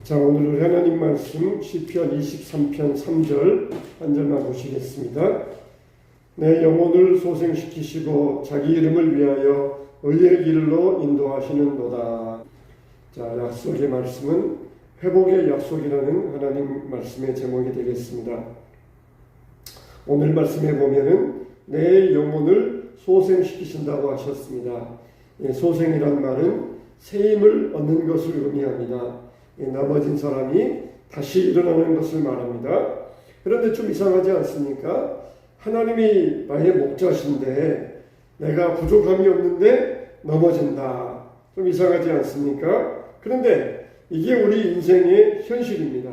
자, 오늘 하나님 말씀 시편 23편 3절 한 절만 보시겠습니다. 내 영혼을 소생시키시고 자기 이름을 위하여 의의 길로 인도하시는도다. 자, 약속의 말씀은 회복의 약속이라는 하나님 말씀의 제목이 되겠습니다. 오늘 말씀에 보면은 내 영혼을 소생시키신다고 하셨습니다. 소생이란 말은 새 힘을 얻는 것을 의미합니다. 넘어진 사람이 다시 일어나는 것을 말합니다. 그런데 좀 이상하지 않습니까? 하나님이 나의 목자신데 내가 부족함이 없는데 넘어진다. 좀 이상하지 않습니까? 그런데 이게 우리 인생의 현실입니다.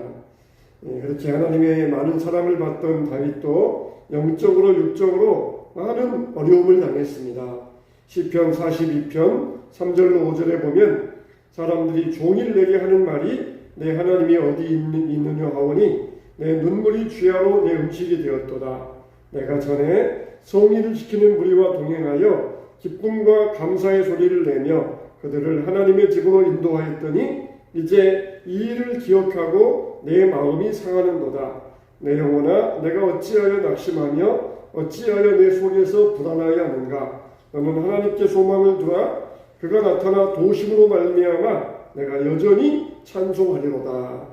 그렇게 하나님의 많은 사랑을 받던 다윗도 영적으로 육적으로 많은 어려움을 당했습니다. 시편 42편 3절로 5절에 보면 사람들이 종일 내게 하는 말이 내 하나님이 어디 있느냐 하오니 내 눈물이 주야로 내 음식이 되었도다. 내가 전에 성의를 지키는 무리와 동행하여 기쁨과 감사의 소리를 내며 그들을 하나님의 집으로 인도하였더니 이제 이 일을 기억하고 내 마음이 상하는도다. 내 영혼아 내가 어찌하여 낙심하며 어찌하여 내 속에서 불안하여 하는가. 너는 하나님께 소망을 두라. 그가 나타나 도심으로 말미암아 내가 여전히 찬송하리로다.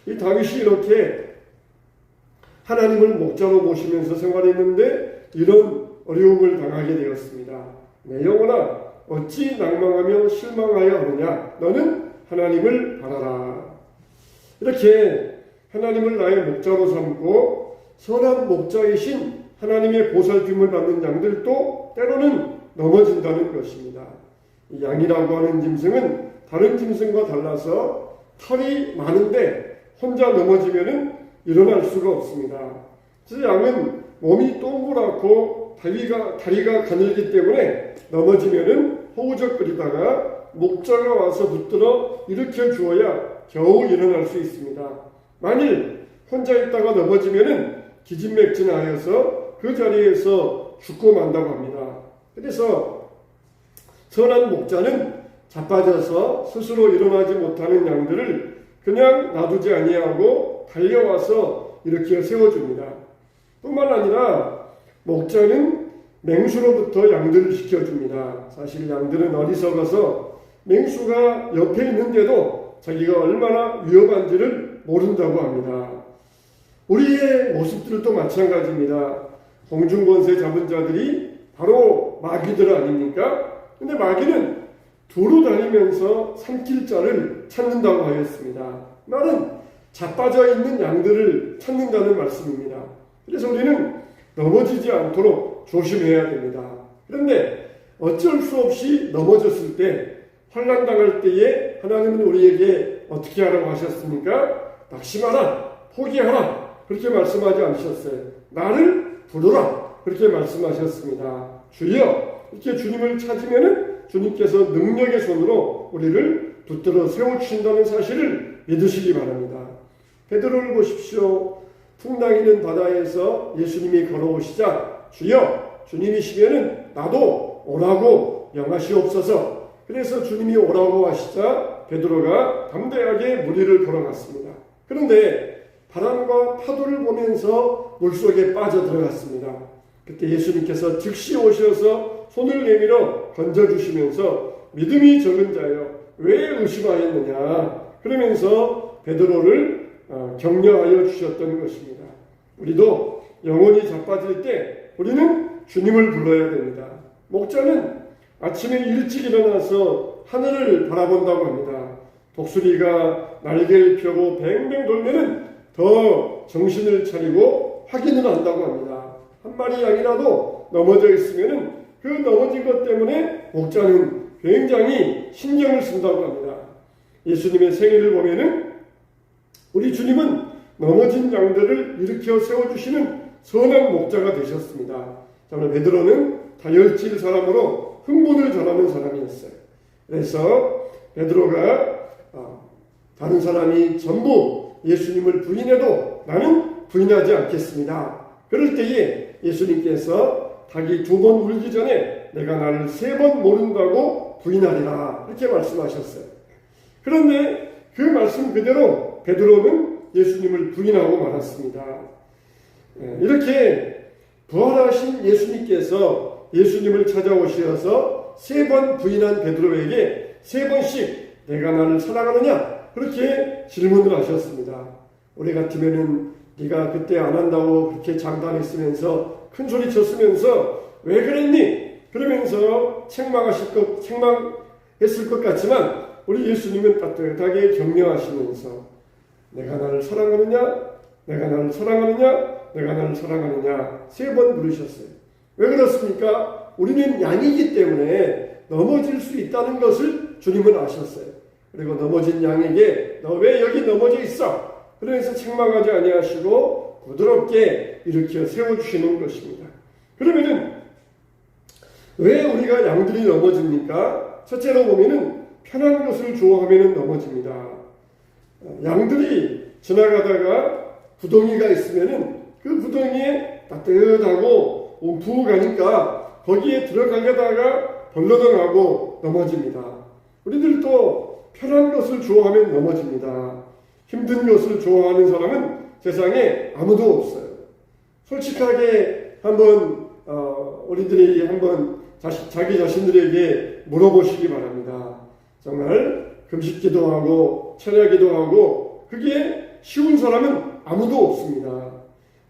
이 다윗이 이렇게 하나님을 목자로 모시면서 생활했는데 이런 어려움을 당하게 되었습니다. 내 영혼아 어찌 낭망하며 실망하여 하느냐. 너는 하나님을 바라라. 이렇게 하나님을 나의 목자로 삼고 선한 목자이신 하나님의 보살핌을 받는 양들도 때로는 넘어진다는 것입니다. 이 양이라고 하는 짐승은 다른 짐승과 달라서 털이 많은데 혼자 넘어지면은 일어날 수가 없습니다. 그래서 양은 몸이 동그랗고 다리가 가늘기 때문에 넘어지면은 허우적거리다가 목자가 와서 붙들어 일으켜 주어야 겨우 일어날 수 있습니다. 만일 혼자 있다가 넘어지면은 기진맥진하여서 그 자리에서 죽고 만다고 합니다. 그래서 선한 목자는 자빠져서 스스로 일어나지 못하는 양들을 그냥 놔두지 아니하고 달려와서 이렇게 세워줍니다. 뿐만 아니라 목자는 맹수로부터 양들을 지켜줍니다. 사실 양들은 어리석어서 맹수가 옆에 있는데도 자기가 얼마나 위험한지를 모른다고 합니다. 우리의 모습들도 마찬가지입니다. 공중권세 잡은 자들이 바로 마귀들 아닙니까? 근데 마귀는 두루 다니면서 삼킬 자를 찾는다고 하였습니다. 말은 자빠져 있는 양들을 찾는다는 말씀입니다. 그래서 우리는 넘어지지 않도록 조심해야 됩니다. 그런데 어쩔 수 없이 넘어졌을 때, 환난당할 때에 하나님은 우리에게 어떻게 하라고 하셨습니까? 낙심하라, 포기하라 그렇게 말씀하지 않으셨어요. 나를 부르라 그렇게 말씀하셨습니다. 주여 이렇게 주님을 찾으면은 주님께서 능력의 손으로 우리를 붙들어 세워주신다는 사실을 믿으시기 바랍니다. 베드로를 보십시오. 풍랑이는 바다에서 예수님이 걸어오시자 주여 주님이시면은 나도 오라고 명하시옵소서. 그래서 주님이 오라고 하시자 베드로가 담대하게 무리를 걸어갔습니다. 그런데 바람과 파도를 보면서 물속에 빠져들어갔습니다. 그때 예수님께서 즉시 오셔서 손을 내밀어 건져주시면서 믿음이 적은 자여 왜 의심하였느냐 그러면서 베드로를 격려하여 주셨던 것입니다. 우리도 영혼이 자빠질 때 우리는 주님을 불러야 됩니다. 목자는 아침에 일찍 일어나서 하늘을 바라본다고 합니다. 독수리가 날개를 펴고 뱅뱅 돌면은 더 정신을 차리고 확인을 한다고 합니다. 한 마리 양이라도 넘어져 있으면은 그 넘어진 것 때문에 목자는 굉장히 신경을 쓴다고 합니다. 예수님의 생애를 보면은 우리 주님은 넘어진 양들을 일으켜 세워주시는 선한 목자가 되셨습니다. 정말 베드로는 다혈질 사람으로 흥분을 잘하는 사람이었어요. 그래서 베드로가 다른 사람이 전부 예수님을 부인해도 나는 부인하지 않겠습니다. 그럴 때에 예수님께서 닭이 2번 울기 전에 내가 나를 3번 모른다고 부인하리라 이렇게 말씀하셨어요. 그런데 그 말씀 그대로 베드로는 예수님을 부인하고 말았습니다. 이렇게 부활하신 예수님께서 예수님을 찾아오셔서 3번 부인한 베드로에게 3번씩 내가 나를 사랑하느냐? 그렇게 질문을 하셨습니다. 우리 같으면은 네가 그때 안 한다고 그렇게 장담했으면서 큰 소리 쳤으면서 왜 그랬니? 그러면서 책망했을 것 같지만 우리 예수님은 따뜻하게 격려하시면서 내가 나를 사랑하느냐? 내가 나를 사랑하느냐? 내가 나를 사랑하느냐? 3번 부르셨어요. 왜 그렇습니까? 우리는 양이기 때문에 넘어질 수 있다는 것을 주님은 아셨어요. 그리고 넘어진 양에게 너 왜 여기 넘어져 있어? 그러면서 책망하지 아니하시고 부드럽게 일으켜 세워주시는 것입니다. 그러면은 왜 우리가 양들이 넘어집니까? 첫째로 보면은 편한 것을 좋아하면 넘어집니다. 양들이 지나가다가 구덩이가 있으면은 그 구덩이에 따뜻하고 움푹 가니까 거기에 들어가려다가 벌러덩하고 넘어집니다. 우리들도 편한 것을 좋아하면 넘어집니다. 힘든 것을 좋아하는 사람은 세상에 아무도 없어요. 솔직하게 한번 우리들이 한번 자기 자신들에게 물어보시기 바랍니다. 정말 금식기도 하고 철야기도 하고 그게 쉬운 사람은 아무도 없습니다.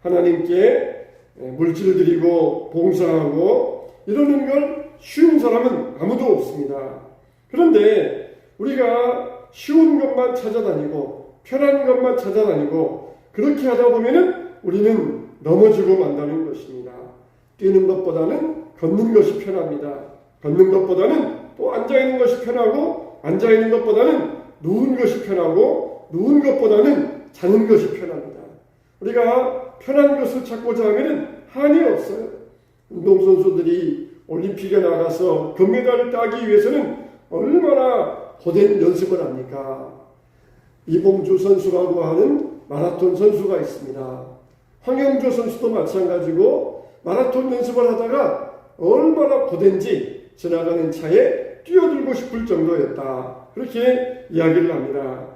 하나님께 물질 드리고 봉사하고 이러는 걸 쉬운 사람은 아무도 없습니다. 그런데 우리가 쉬운 것만 찾아다니고 편한 것만 찾아다니고 그렇게 하다 보면은 우리는 넘어지고 만다는 것입니다. 뛰는 것보다는 걷는 것이 편합니다. 걷는 것보다는 또 앉아있는 것이 편하고 앉아있는 것보다는 누운 것이 편하고 누운 것보다는 자는 것이 편합니다. 우리가 편한 것을 찾고자 하면 한이 없어요. 운동선수들이 올림픽에 나가서 금메달을 따기 위해서는 얼마나 고된 연습을 합니까? 이봉주 선수라고 하는 마라톤 선수가 있습니다. 황영조 선수도 마찬가지고 마라톤 연습을 하다가 얼마나 고된지 지나가는 차에 뛰어들고 싶을 정도였다. 그렇게 이야기를 합니다.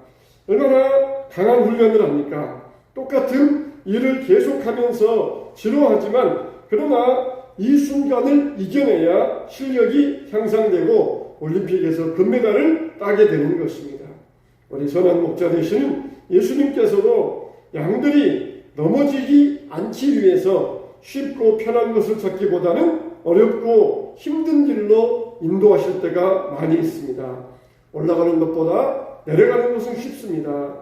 얼마나 강한 훈련을 합니까? 똑같은 일을 계속하면서 지루하지만 그러나 이 순간을 이겨내야 실력이 향상되고 올림픽에서 금메달을 따게 되는 것입니다. 우리 선한 목자 되시는 예수님께서도 양들이 넘어지지 않기 위해서 쉽고 편한 것을 찾기보다는 어렵고 힘든 길로 인도하실 때가 많이 있습니다. 올라가는 것보다 내려가는 것은 쉽습니다.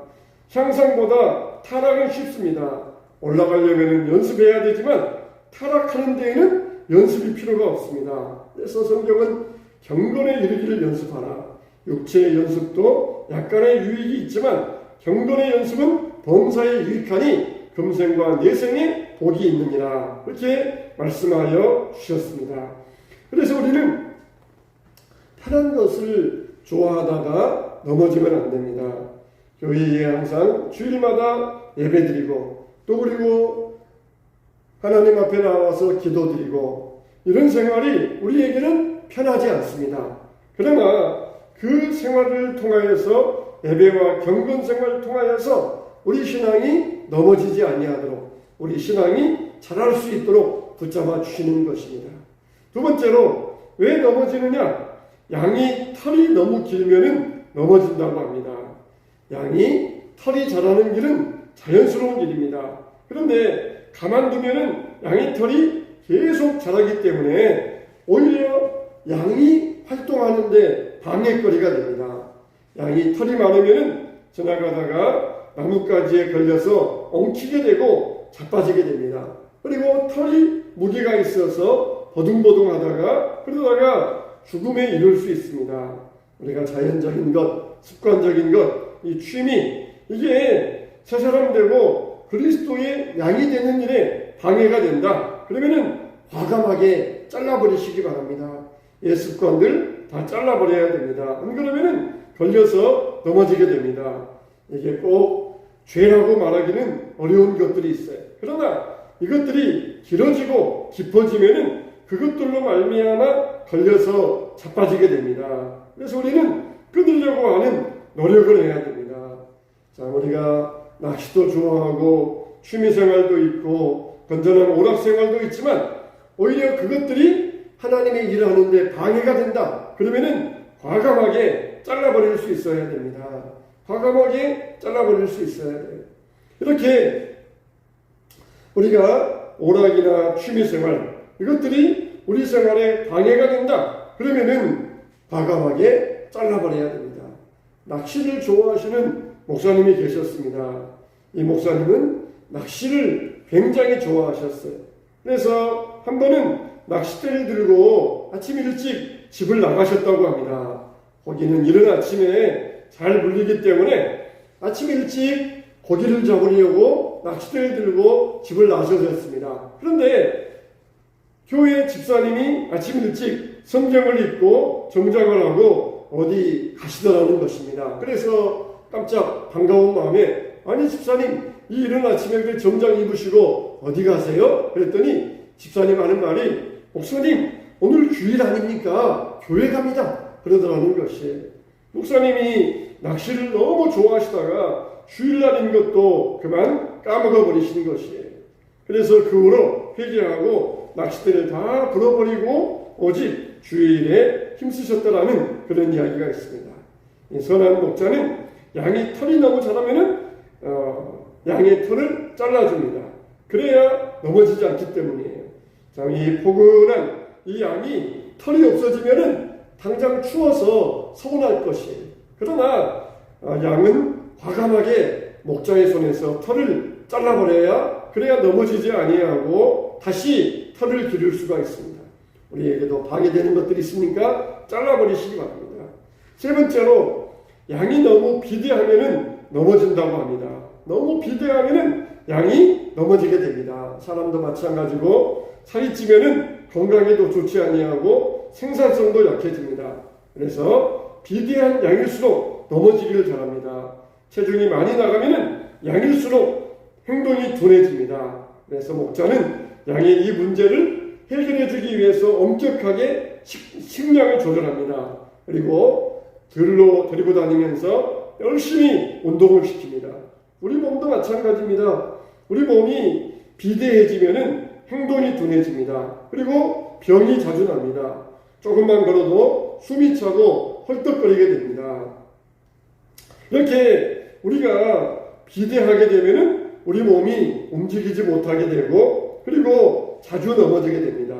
향상보다 타락은 쉽습니다. 올라가려면 연습해야 되지만 타락하는 데에는 연습이 필요가 없습니다. 그래서 성경은 경건에 이르기를 연습하라. 육체의 연습도 약간의 유익이 있지만 경건의 연습은 범사에 유익하니 금생과 내생에 복이 있느니라. 그렇게 말씀하여 주셨습니다. 그래서 우리는 편한 것을 좋아하다가 넘어지면 안 됩니다. 교회에 항상 주일마다 예배드리고 또 그리고 하나님 앞에 나와서 기도드리고 이런 생활이 우리에게는 편하지 않습니다. 그러나 그 생활을 통하여서 예배와 경건 생활을 통하여서 우리 신앙이 넘어지지 아니하도록 우리 신앙이 자랄 수 있도록 붙잡아 주시는 것입니다. 두 번째로 왜 넘어지느냐? 양이 털이 너무 길면은 넘어진다고 합니다. 양이 털이 자라는 길은 자연스러운 일입니다. 그런데 가만두면은 양의 털이 계속 자라기 때문에 오히려 양이 활동하는데 방해거리가 됩니다. 양이 털이 많으면은 지나가다가 나뭇가지에 걸려서 엉키게 되고 자빠지게 됩니다. 그리고 털이 무게가 있어서 버둥버둥하다가 그러다가 죽음에 이를 수 있습니다. 우리가 자연적인 것, 습관적인 것, 이 취미 이게 새 사람 되고 그리스도의 양이 되는 일에 방해가 된다. 그러면은 과감하게 잘라버리시기 바랍니다. 옛 습관들 다 잘라버려야 됩니다. 안 그러면은 걸려서 넘어지게 됩니다. 이게 꼭 죄라고 말하기는 어려운 것들이 있어요. 그러나 이것들이 길어지고 깊어지면은 그것들로 말미암아 걸려서 자빠지게 됩니다. 그래서 우리는 끊으려고 하는 노력을 해야 됩니다. 자, 우리가 낚시도 좋아하고 취미생활도 있고 건전한 오락생활도 있지만 오히려 그것들이 하나님의 일을 하는데 방해가 된다. 그러면은 과감하게 잘라버릴 수 있어야 됩니다. 과감하게 잘라버릴 수 있어야 돼요. 이렇게 우리가 오락이나 취미생활 이것들이 우리 생활에 방해가 된다. 그러면은 과감하게 잘라버려야 됩니다. 낚시를 좋아하시는 목사님이 계셨습니다. 이 목사님은 낚시를 굉장히 좋아하셨어요. 그래서 한 번은 낚싯대를 들고 아침 일찍 집을 나가셨다고 합니다. 거기는 이른 아침에 잘 물리기 때문에 아침 일찍 고기를 잡으려고 낚싯대를 들고 집을 나서셨습니다. 그런데 교회 집사님이 아침 일찍 성경을 읽고 정장을 하고 어디 가시더라는 것입니다. 그래서 깜짝 반가운 마음에 아니 집사님 이 이른 아침에 그 정장 입으시고 어디 가세요? 그랬더니 집사님 하는 말이 목사님 오늘 주일 아닙니까? 교회 갑니다. 그러더라는 것이에요. 목사님이 낚시를 너무 좋아하시다가 주일날인 것도 그만 까먹어 버리신 것이에요. 그래서 그 후로 회개하고 낚싯대를 다 불어버리고 오직 주일에 힘쓰셨다라는 그런 이야기가 있습니다. 이 선한 목자는 양이 털이 너무 자라면은 양의 털을 잘라줍니다. 그래야 넘어지지 않기 때문이에요. 자, 이 포근한 이 양이 털이 없어지면은 당장 추워서 서운할 것이에요. 그러나 양은 과감하게 목자의 손에서 털을 잘라버려야 그래야 넘어지지 아니하고 다시 털을 기를 수가 있습니다. 우리에게도 방해되는 것들이 있으니까 잘라버리시기 바랍니다. 세 번째로 양이 너무 비대하면은 넘어진다고 합니다. 너무 비대하면은 양이 넘어지게 됩니다. 사람도 마찬가지고 살이 찌면은 건강에도 좋지 아니하고 생산성도 약해집니다. 그래서 비대한 양일수록 넘어지기를 잘합니다. 체중이 많이 나가면은 양일수록 행동이 둔해집니다. 그래서 목자는 양의 이 문제를 해결해주기 위해서 엄격하게 식량을 조절합니다. 그리고 들로 데리고 다니면서 열심히 운동을 시킵니다. 우리 몸도 마찬가지입니다. 우리 몸이 비대해지면은 행동이 둔해집니다. 그리고 병이 자주 납니다. 조금만 걸어도 숨이 차고 헐떡거리게 됩니다. 이렇게 우리가 비대하게 되면은 우리 몸이 움직이지 못하게 되고 그리고 자주 넘어지게 됩니다.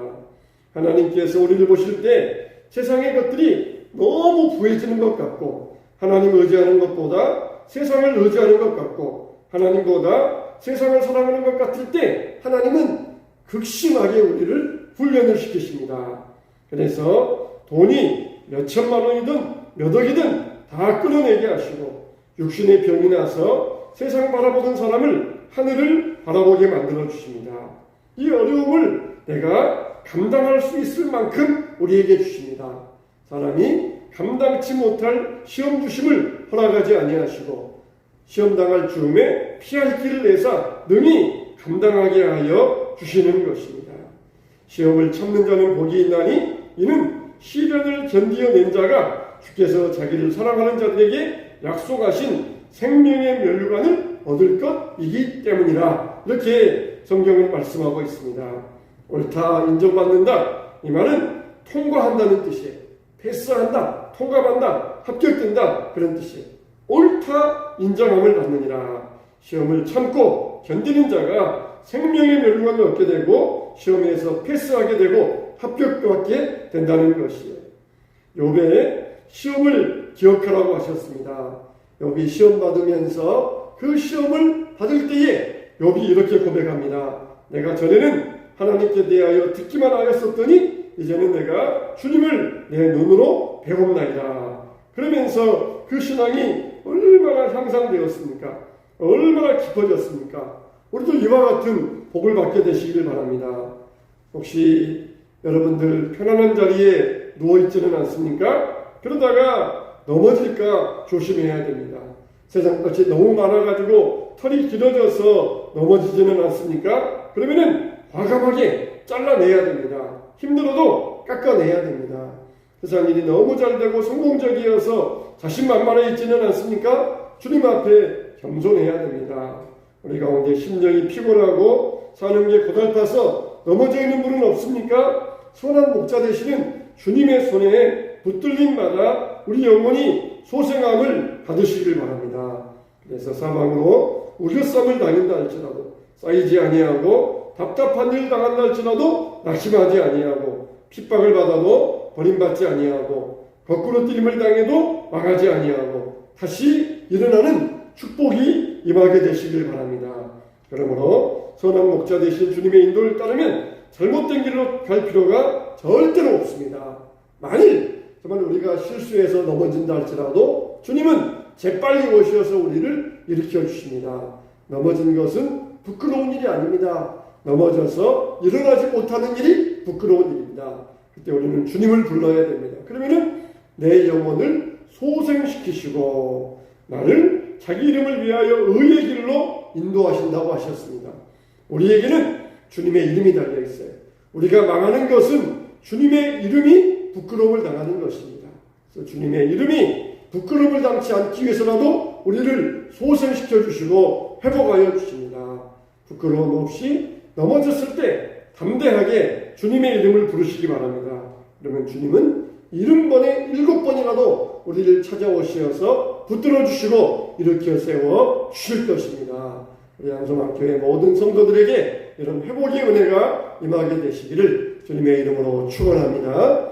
하나님께서 우리를 보실 때 세상의 것들이 너무 부해지는 것 같고 하나님을 의지하는 것보다 세상을 의지하는 것 같고 하나님보다 세상을 사랑하는 것 같을 때 하나님은 극심하게 우리를 훈련을 시키십니다. 그래서 돈이 몇 천만 원이든 몇 억이든 다 끌어내게 하시고 육신의 병이 나서 세상 바라보던 사람을 하늘을 바라보게 만들어 주십니다. 이 어려움을 내가 감당할 수 있을 만큼 우리에게 주십니다. 사람이 감당치 못할 시험 주심을 허락하지 아니하시고 시험 당할 즈음에 피할 길을 내사 능히 감당하게 하여 주시는 것입니다. 시험을 참는 자는 복이 있나니 이는 시련을 견디어낸 자가 주께서 자기를 사랑하는 자들에게 약속하신 생명의 면류관을 얻을 것이기 때문이라. 이렇게 성경은 말씀하고 있습니다. 옳다 인정받는다 이 말은 통과한다는 뜻이에요. 패스한다, 통과한다, 합격된다 그런 뜻이에요. 옳다 인정함을 받느니라. 시험을 참고 견디는 자가 생명의 면류관을 얻게 되고 시험에서 패스하게 되고 합격받게 된다는 것이에요. 욥의 시험을 기억하라고 하셨습니다. 욥이 시험 받으면서 그 시험을 받을 때에 욥이 이렇게 고백합니다. 내가 전에는 하나님께 대하여 듣기만 하였었더니 이제는 내가 주님을 내 눈으로 배웁나이다. 그러면서 그 신앙이 얼마나 향상되었습니까? 얼마나 깊어졌습니까? 우리도 이와 같은 복을 받게 되시길 바랍니다. 혹시 여러분들 편안한 자리에 누워있지는 않습니까? 그러다가 넘어질까 조심해야 됩니다. 세상같이 너무 많아가지고 털이 길어져서 넘어지지는 않습니까? 그러면은 과감하게 잘라내야 됩니다. 힘들어도 깎아내야 됩니다. 세상 일이 너무 잘 되고 성공적이어서 자신만만해 있지는 않습니까? 주님 앞에 겸손해야 됩니다. 우리 가운데 심령이 피곤하고 사는 게 고달파서 넘어져 있는 분은 없습니까? 선한 목자 되시는 주님의 손에 붙들림마다 우리 영혼이 소생함을 받으시길 바랍니다. 그래서 사방으로 우겨쌈을 당한다 할지라도 쌓이지 아니하고 답답한 일 당한다 할지라도 낙심하지 아니하고 핍박을 받아도 버림받지 아니하고 거꾸로 뛰림을 당해도 망하지 아니하고 다시 일어나는 축복이 임하게 되시길 바랍니다. 그러므로 선한 목자 되신 주님의 인도를 따르면 잘못된 길로 갈 필요가 절대로 없습니다. 만일 정말 우리가 실수해서 넘어진다 할지라도 주님은 재빨리 오셔서 우리를 일으켜 주십니다. 넘어진 것은 부끄러운 일이 아닙니다. 넘어져서 일어나지 못하는 일이 부끄러운 일입니다. 그때 우리는 주님을 불러야 됩니다. 그러면은 내 영혼을 소생시키시고 나를 자기 이름을 위하여 의의 길로 인도하신다고 하셨습니다. 우리에게는 주님의 이름이 달려 있어요. 우리가 망하는 것은 주님의 이름이 부끄러움을 당하는 것입니다. 그래서 주님의 이름이 부끄러움을 당치 않기 위해서라도 우리를 소생시켜 주시고 회복하여 주십니다. 부끄러움 없이 넘어졌을 때 담대하게 주님의 이름을 부르시기 바랍니다. 그러면 주님은 70번에 7번이라도 우리를 찾아오셔서 붙들어 주시고 일으켜 세워 주실 것입니다. 우리 양소만교회 모든 성도들에게 이런 회복의 은혜가 임하게 되시기를 주님의 이름으로 축원합니다.